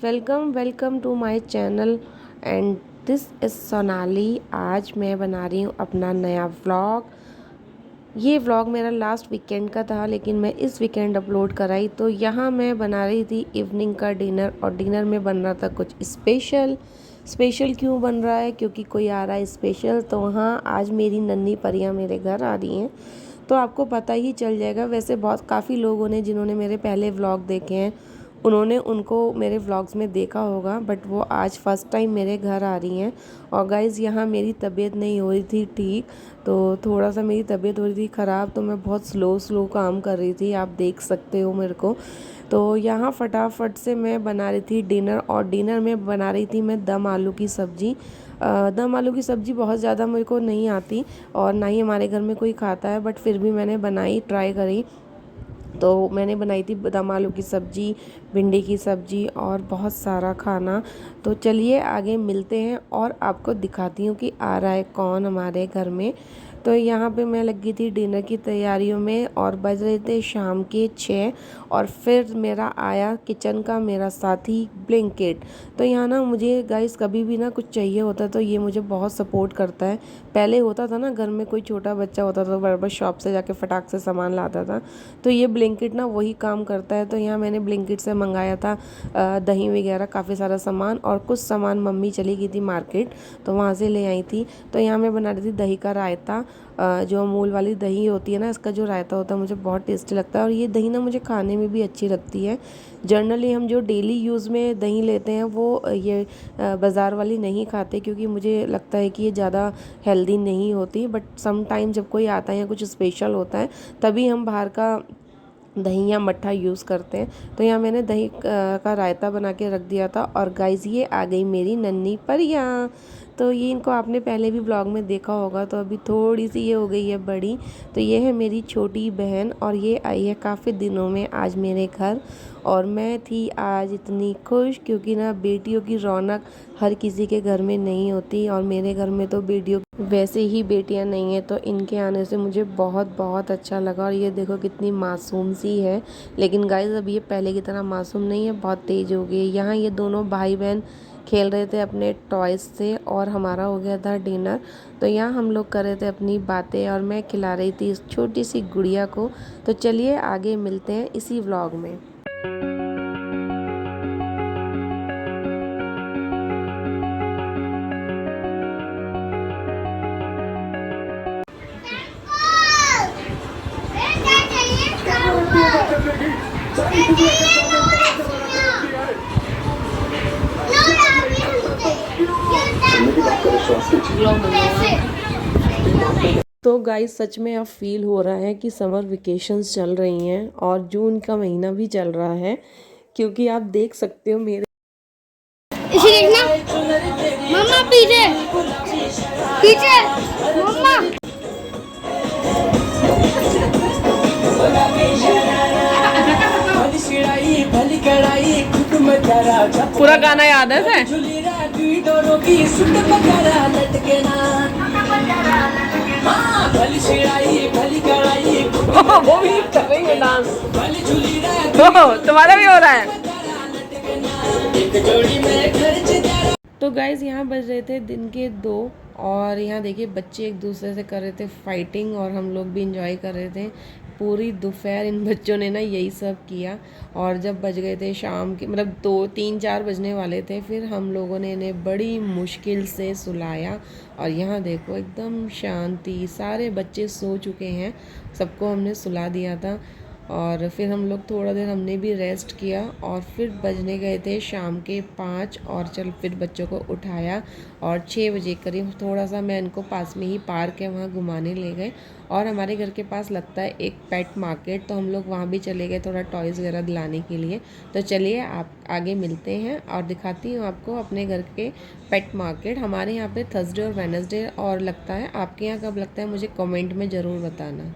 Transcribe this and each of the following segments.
Welcome welcome to my channel and this is Sonali. आज मैं बना रही हूँ अपना नया व्लॉग। ये व्लॉग मेरा लास्ट वीकेंड का था, लेकिन मैं इस वीकेंड अपलोड कराई। तो यहाँ मैं बना रही थी इवनिंग का डिनर, और डिनर में बन रहा था कुछ स्पेशल। स्पेशल क्यों बन रहा है? क्योंकि कोई आ रहा है स्पेशल। तो वहाँ आज मेरी नन्ही परियाँ मेरे घर आ रही हैं, तो आपको पता ही चल जाएगा। वैसे बहुत काफ़ी लोगों ने, जिन्होंने मेरे पहले व्लॉग देखे हैं, उन्होंने उनको मेरे व्लॉग्स में देखा होगा, बट वो आज फ़र्स्ट टाइम मेरे घर आ रही हैं। और गाइज़, यहाँ मेरी तबीयत नहीं हो रही थी ठीक, तो थोड़ा सा मेरी तबीयत हो रही थी ख़राब, तो मैं बहुत स्लो काम कर रही थी, आप देख सकते हो मेरे को। तो यहाँ फटाफट से मैं बना रही थी डिनर, और डिनर में बना रही थी मैं दम आलू की सब्ज़ी। दम आलू की सब्ज़ी बहुत ज़्यादा मेरे को नहीं आती, और ना ही हमारे घर में कोई खाता है, बट फिर भी मैंने बनाई, ट्राई करी। तो मैंने बनाई थी दम आलू की सब्ज़ी, भिंडी की सब्ज़ी और बहुत सारा खाना। तो चलिए आगे मिलते हैं और आपको दिखाती हूँ कि आ रहा है कौन हमारे घर में। तो यहाँ पे मैं लगी थी डिनर की तैयारियों में, और बज रहे थे शाम के 6। और फिर मेरा आया किचन का मेरा साथी ब्लिंकिट। तो यहाँ ना मुझे गाइस कभी भी ना कुछ चाहिए होता है तो ये मुझे बहुत सपोर्ट करता है। पहले होता था ना, घर में कोई छोटा बच्चा होता था तो बराबर शॉप से जाके फटाक से सामान लाता था, तो ये ब्लिंकिट ना वही काम करता है। तो यहाँ मैंने ब्लिंकिट से मंगाया था दही वगैरह, काफ़ी सारा सामान, और कुछ सामान मम्मी चली गई थी मार्केट, तो वहाँ से ले आई थी। तो यहाँ मैं बना रही थी दही का रायता। जो अमूल वाली दही होती है ना, इसका जो रायता होता है मुझे बहुत टेस्टी लगता है, और ये दही ना मुझे खाने में भी अच्छी लगती है। जनरली हम जो डेली यूज़ में दही लेते हैं वो ये बाज़ार वाली नहीं खाते, क्योंकि मुझे लगता है कि ये ज़्यादा हेल्दी नहीं होती। बट सम टाइम जब कोई आता है या कुछ स्पेशल होता है, तभी हम बाहर का दही या मट्ठा यूज़ करते हैं। तो यहाँ मैंने दही का रायता बना के रख दिया था। और गाइस, ये आ गई मेरी नन्ही परियाँ। तो ये इनको आपने पहले भी ब्लॉग में देखा होगा, तो अभी थोड़ी सी ये हो गई है बड़ी। तो ये है मेरी छोटी बहन, और ये आई है काफ़ी दिनों में आज मेरे घर। और मैं थी आज इतनी खुश, क्योंकि ना बेटियों की रौनक हर किसी के घर में नहीं होती, और मेरे घर में तो बेटियों वैसे ही बेटियां नहीं है, तो इनके आने से मुझे बहुत बहुत अच्छा लगा। और ये देखो कितनी मासूम सी है, लेकिन गाइस अब ये पहले की तरह मासूम नहीं है, बहुत तेज हो गई है। यहाँ ये दोनों भाई बहन खेल रहे थे अपने टॉयज़ से, और हमारा हो गया था डिनर। तो यहाँ हम लोग कर रहे थे अपनी बातें, और मैं खिला रही थी इस छोटी सी गुड़िया को। तो चलिए आगे मिलते हैं इसी व्लॉग में। तो गाइस, सच में अब फील हो रहा है कि समर वेकेशंस चल रही हैं, और जून का महीना भी चल रहा है, क्योंकि आप देख सकते हो मेरे इसे देखना मम्मा, पीछे पीछे मम्मा। पूरा गाना याद है सर? वो भी करेंगे डांस। तुम्हारा भी हो रहा है। तो गाइज, यहाँ बज रहे थे दिन के 2, और यहाँ देखिए बच्चे एक दूसरे से कर रहे थे फाइटिंग, और हम लोग भी इंजॉय कर रहे थे। पूरी दोपहर इन बच्चों ने ना यही सब किया। और जब बज गए थे शाम के, मतलब 2-3-4 बजने वाले थे, फिर हम लोगों ने इन्हें बड़ी मुश्किल से सुलाया। और यहाँ देखो एकदम शांति, सारे बच्चे सो चुके हैं, सबको हमने सुला दिया था। और फिर हम लोग थोड़ा देर हमने भी रेस्ट किया, और फिर बजने गए थे शाम के 5, और फिर बच्चों को उठाया, और 6 बजे करीब थोड़ा सा मैं इनको पास में ही पार्क है वहाँ घुमाने ले गए। और हमारे घर के पास लगता है एक पेट मार्केट, तो हम लोग वहाँ भी चले गए थोड़ा टॉयज़ वगैरह दिलाने के लिए। तो चलिए आप आगे मिलते हैं, और दिखाती हूँ आपको अपने घर के पेट मार्केट। हमारे यहाँ पे थर्सडे और वेडनेसडे और लगता है, आपके यहाँ कब लगता है मुझे कमेंट में ज़रूर बताना।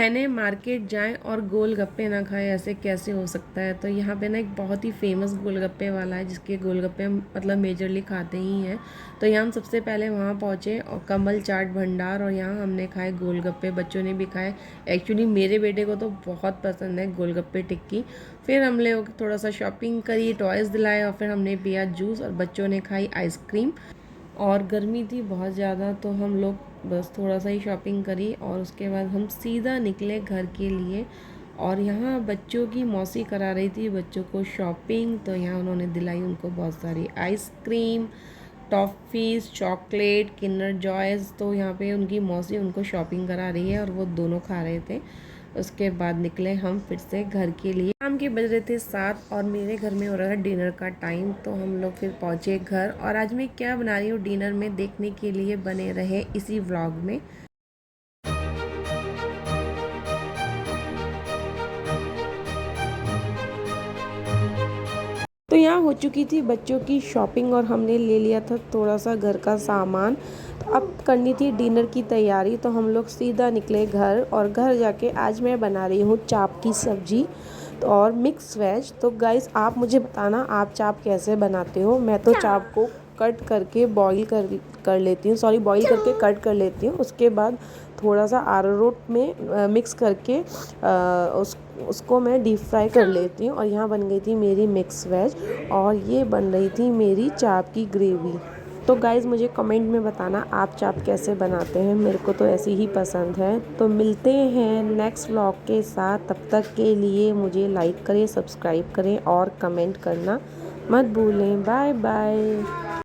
बहनें मार्केट जाएं और गोलगप्पे ना खाएं, ऐसे कैसे हो सकता है। तो यहाँ पे ना एक बहुत ही फेमस गोलगप्पे वाला है जिसके गोलगप्पे मतलब मेजरली खाते ही हैं। तो यहाँ हम सबसे पहले वहाँ पहुँचे और कमल चाट भंडार, और यहाँ हमने खाए गोलगप्पे, बच्चों ने भी खाए। एक्चुअली मेरे बेटे को तो बहुत पसंद है गोलगप्पे टिक्की। फिर हम लोग थोड़ा सा शॉपिंग करी, टॉयज़ दिलाए और फिर हमने पिया जूस और बच्चों ने खाई आइसक्रीम। और गर्मी थी बहुत ज़्यादा तो हम लोग बस थोड़ा सा ही शॉपिंग करी और उसके बाद हम सीधा निकले घर के लिए। और यहाँ बच्चों की मौसी करा रही थी बच्चों को शॉपिंग, तो यहाँ उन्होंने दिलाई उनको बहुत सारी ice cream, toffees, chocolate, Kinder joys. तो यहाँ पे उनकी मौसी उनको शॉपिंग करा रही है और वो दोनों खा रहे थे। उसके बाद निकले हम फिर से घर के लिए। शाम के बज रहे थे 7 और मेरे घर में हो रहा था डिनर का टाइम, तो हम लोग फिर पहुँचे घर। और आज मैं क्या बना रही हूँ डिनर में देखने के लिए बने रहे इसी व्लॉग में। तो यहाँ हो चुकी थी बच्चों की शॉपिंग और हमने ले लिया था थोड़ा सा घर का सामान। तो अब करनी थी डिनर की तैयारी, तो हम लोग सीधा निकले घर। और घर जाके आज मैं बना रही हूँ चाप की सब्ज़ी और मिक्स वेज। तो गाइस आप मुझे बताना आप चाप कैसे बनाते हो। मैं तो चाप को कट करके बॉईल कर लेती हूँ, सॉरी बॉईल करके कट कर लेती हूँ। उसके बाद थोड़ा सा अरारोट में मिक्स करके उसको मैं डीप फ्राई कर लेती हूँ। और यहाँ बन गई थी मेरी मिक्स वेज और ये बन रही थी मेरी चाप की ग्रेवी। तो गाइज़ मुझे कमेंट में बताना आप चाप कैसे बनाते हैं, मेरे को तो ऐसी ही पसंद है। तो मिलते हैं नेक्स्ट व्लॉग के साथ, तब तक के लिए मुझे लाइक करें, सब्सक्राइब करें और कमेंट करना मत भूलें। Bye bye.